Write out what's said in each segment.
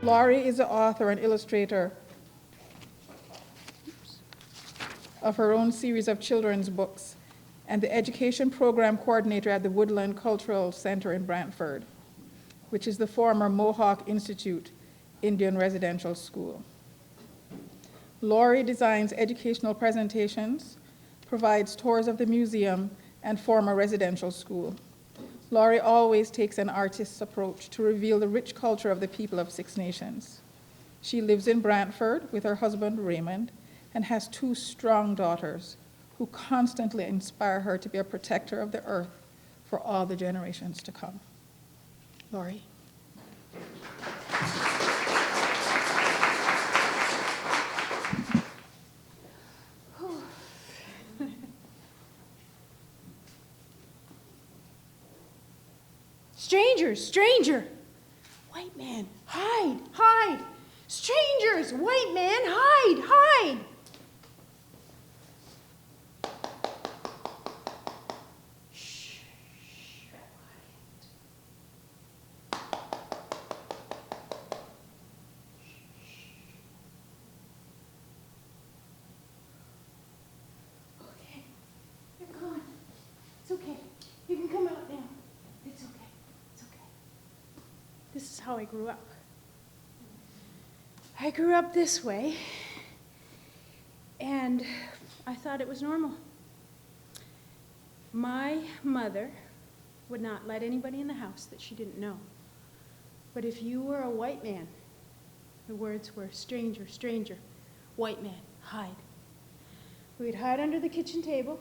Lorrie is the author and illustrator of her own series of children's books and the education program coordinator at the Woodland Cultural Center in Brantford, which is the former Mohawk Institute Indian Residential School. Lorrie designs educational presentations, provides tours of the museum and former residential school. Lorrie always takes an artist's approach to reveal the rich culture of the people of Six Nations. She lives in Brantford with her husband, Raymond, and has 2 strong daughters who constantly inspire her to be a protector of the earth for all the generations to come. Lorrie. Strangers, stranger. White man, hide, hide. Strangers, white man, hide, hide. Shh, okay, you're gone. It's okay. You can come out now. It's okay. It's okay. This is how I grew up. I grew up this way, and I thought it was normal. My mother would not let anybody in the house that she didn't know. But if you were a white man, the words were stranger, stranger, white man, hide. We'd hide under the kitchen table,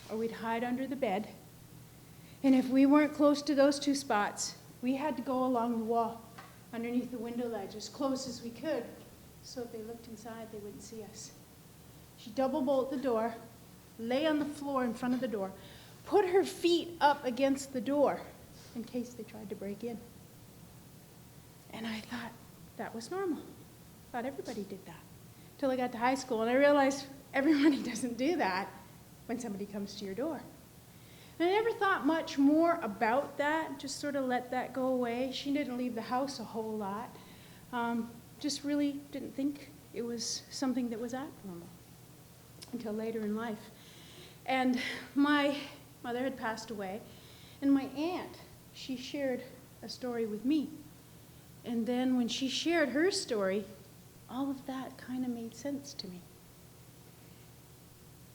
or we'd hide under the bed. And if we weren't close to those 2 spots, we had to go along the wall, underneath the window ledge, as close as we could, so if they looked inside, they wouldn't see us. She'd double bolt the door, lay on the floor in front of the door, put her feet up against the door in case they tried to break in. And I thought that was normal. I thought everybody did that. Till I got to high school, and I realized everybody doesn't do that when somebody comes to your door. And I never thought much more about that, just sort of let that go away. She didn't leave the house a whole lot. Just really didn't think it was something that was abnormal until later in life. And my mother had passed away, and my aunt, she shared a story with me. And then when she shared her story, all of that kind of made sense to me.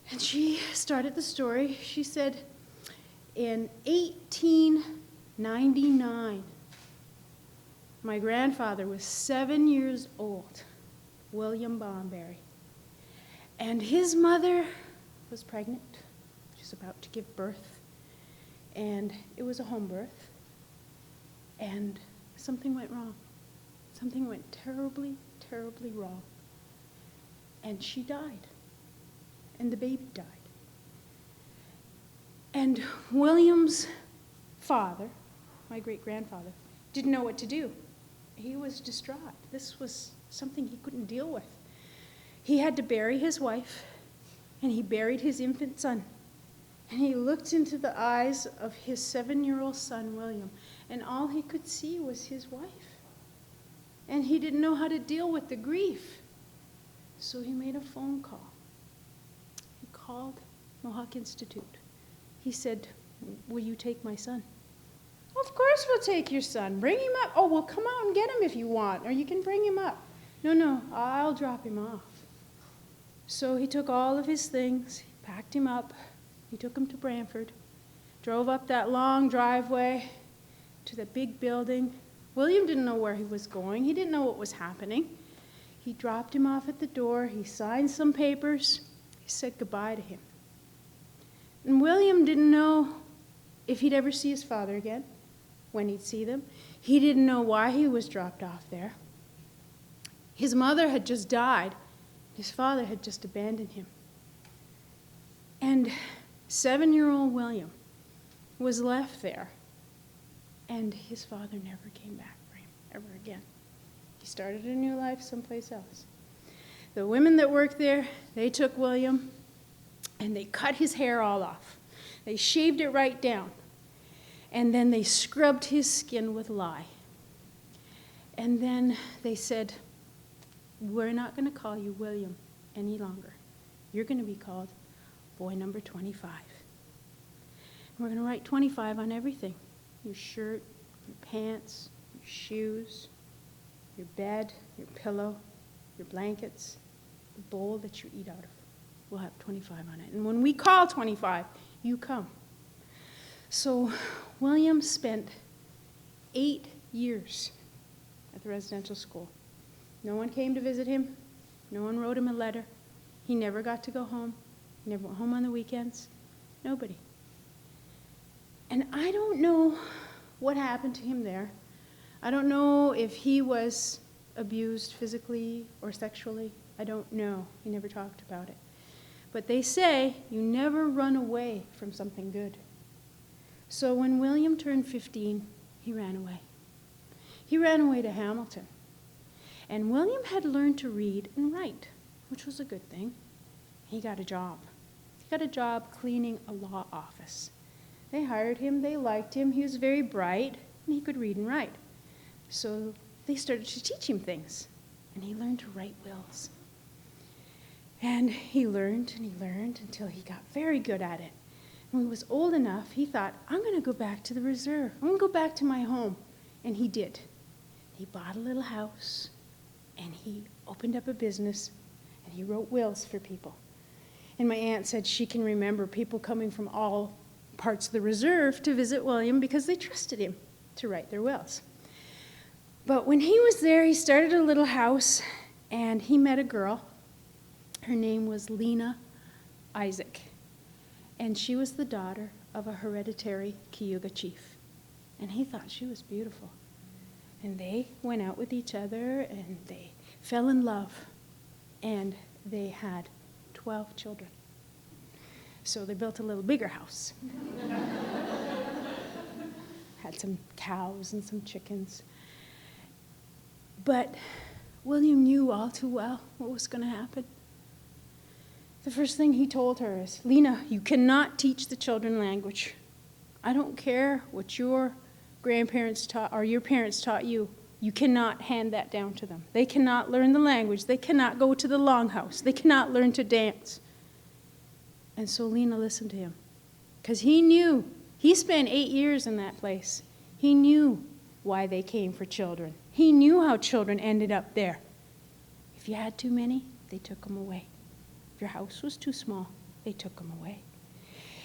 And she started the story. She said, in 1899, my grandfather was 7 years old, William Bonberry, and his mother was pregnant. She was about to give birth, and it was a home birth, and something went wrong. Something went terribly, terribly wrong, and she died, and the baby died. And William's father, my great-grandfather, didn't know what to do. He was distraught. This was something he couldn't deal with. He had to bury his wife, and he buried his infant son. And he looked into the eyes of his 7-year-old son, William, and all he could see was his wife. And he didn't know how to deal with the grief. So he made a phone call. He called Mohawk Institute. He said, will you take my son? Of course we'll take your son. Bring him up. Oh, well, come out and get him if you want, or you can bring him up. No, I'll drop him off. So he took all of his things, he packed him up, he took him to Brantford, drove up that long driveway to the big building. William didn't know where he was going. He didn't know what was happening. He dropped him off at the door. He signed some papers. He said goodbye to him. And William didn't know if he'd ever see his father again, when he'd see them. He didn't know why he was dropped off there. His mother had just died. His father had just abandoned him. And 7-year-old William was left there, and his father never came back for him ever again. He started a new life someplace else. The women that worked there, they took William, and they cut his hair all off. They shaved it right down. And then they scrubbed his skin with lye. And then they said, we're not going to call you William any longer. You're going to be called boy number 25. And we're going to write 25 on everything. Your shirt, your pants, your shoes, your bed, your pillow, your blankets, the bowl that you eat out of. We'll have 25 on it. And when we call 25, you come. So William spent 8 years at the residential school. No one came to visit him. No one wrote him a letter. He never got to go home. He never went home on the weekends. Nobody. And I don't know what happened to him there. I don't know if he was abused physically or sexually. I don't know. He never talked about it. But they say you never run away from something good. So when William turned 15, he ran away. He ran away to Hamilton. And William had learned to read and write, which was a good thing. He got a job. He got a job cleaning a law office. They hired him, they liked him, he was very bright, and he could read and write. So they started to teach him things, and he learned to write wills. And he learned until he got very good at it. When he was old enough, he thought, I'm going to go back to the reserve. I'm going to go back to my home. And he did. He bought a little house, and he opened up a business, and he wrote wills for people. And my aunt said she can remember people coming from all parts of the reserve to visit William because they trusted him to write their wills. But when he was there, he started a little house, and he met a girl. Her name was Lena Isaac, and she was the daughter of a hereditary Cayuga chief. And he thought she was beautiful. And they went out with each other, and they fell in love, and they had 12 children. So they built a little bigger house. Had some cows and some chickens. But William knew all too well what was going to happen. The first thing he told her is, Lena, you cannot teach the children language. I don't care what your grandparents taught or your parents taught you. You cannot hand that down to them. They cannot learn the language. They cannot go to the longhouse. They cannot learn to dance. And so Lena listened to him because he knew. He spent 8 years in that place. He knew why they came for children. He knew how children ended up there. If you had too many, they took them away. If your house was too small, they took them away.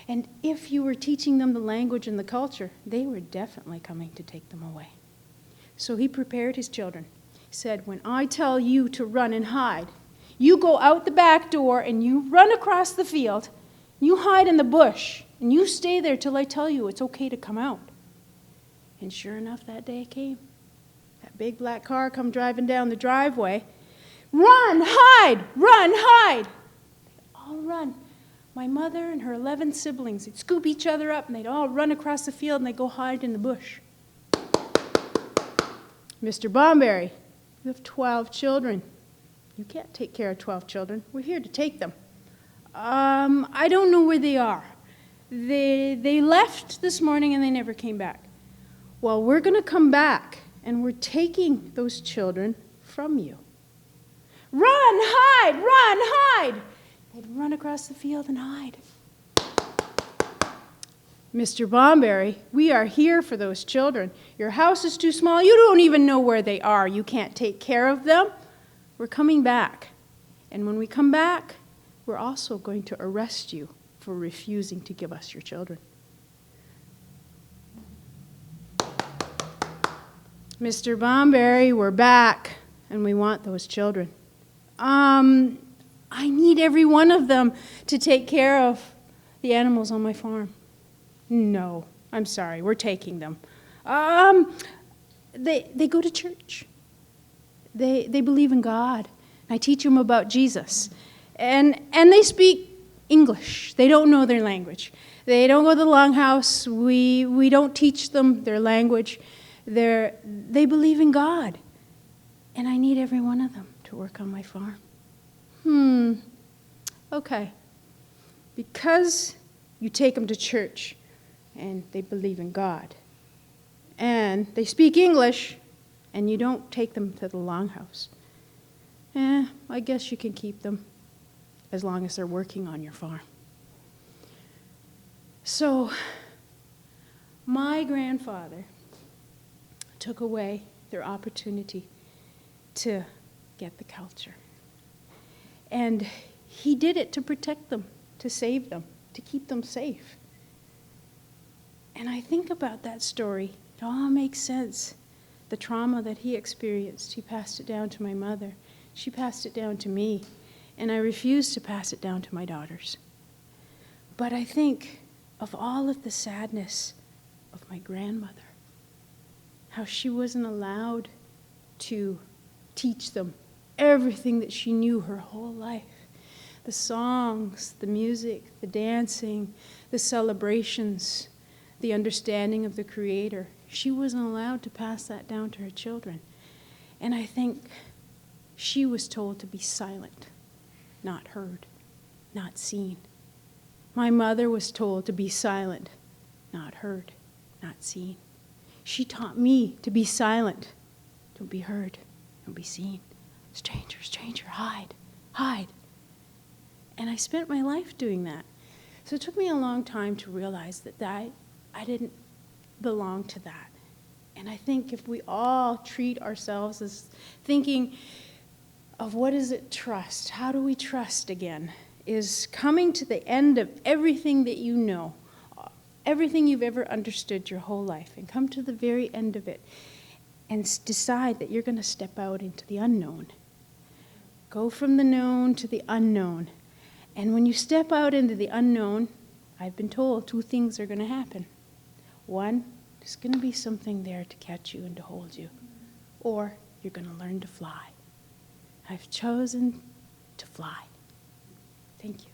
And if you were teaching them the language and the culture, they were definitely coming to take them away. So he prepared his children. He said, when I tell you to run and hide, you go out the back door and you run across the field, you hide in the bush, and you stay there till I tell you it's okay to come out. And sure enough, that day came. That big black car come driving down the driveway. Run, hide, run, hide. They'd all run. My mother and her 11 siblings, they'd scoop each other up, and they'd all run across the field, and they'd go hide in the bush. Mr. Bomberry, you have 12 children. You can't take care of 12 children. We're here to take them. I don't know where they are. They left this morning, and they never came back. Well, we're going to come back, and we're taking those children from you. Run, hide, run, hide. They'd run across the field and hide. Mr. Bomberry, we are here for those children. Your house is too small. You don't even know where they are. You can't take care of them. We're coming back. And when we come back, we're also going to arrest you for refusing to give us your children. Mr. Bomberry, we're back, and we want those children. I need every one of them to take care of the animals on my farm. No, I'm sorry, we're taking them. They go to church. They believe in God. I teach them about Jesus. And they speak English. They don't know their language. They don't go to the longhouse. We don't teach them their language. They believe in God. And I need every one of them to work on my farm. Okay. Because you take them to church and they believe in God and they speak English and you don't take them to the longhouse. I guess you can keep them as long as they're working on your farm. So, my grandfather took away their opportunity to get the culture. And he did it to protect them, to save them, to keep them safe. And I think about that story. It all makes sense. The trauma that he experienced, he passed it down to my mother. She passed it down to me. And I refused to pass it down to my daughters. But I think of all of the sadness of my grandmother, how she wasn't allowed to teach them everything that she knew her whole life. The songs, the music, the dancing, the celebrations, the understanding of the Creator. She wasn't allowed to pass that down to her children. And I think she was told to be silent, not heard, not seen. My mother was told to be silent, not heard, not seen. She taught me to be silent, don't be heard, don't be seen. Stranger, stranger, hide, hide. And I spent my life doing that. So it took me a long time to realize that I didn't belong to that. And I think if we all treat ourselves as thinking of what is it trust, how do we trust again, is coming to the end of everything that you know, everything you've ever understood your whole life, and come to the very end of it and decide that you're going to step out into the unknown. Go from the known to the unknown. And when you step out into the unknown, I've been told 2 things are going to happen. 1, there's going to be something there to catch you and to hold you. Or you're going to learn to fly. I've chosen to fly. Thank you.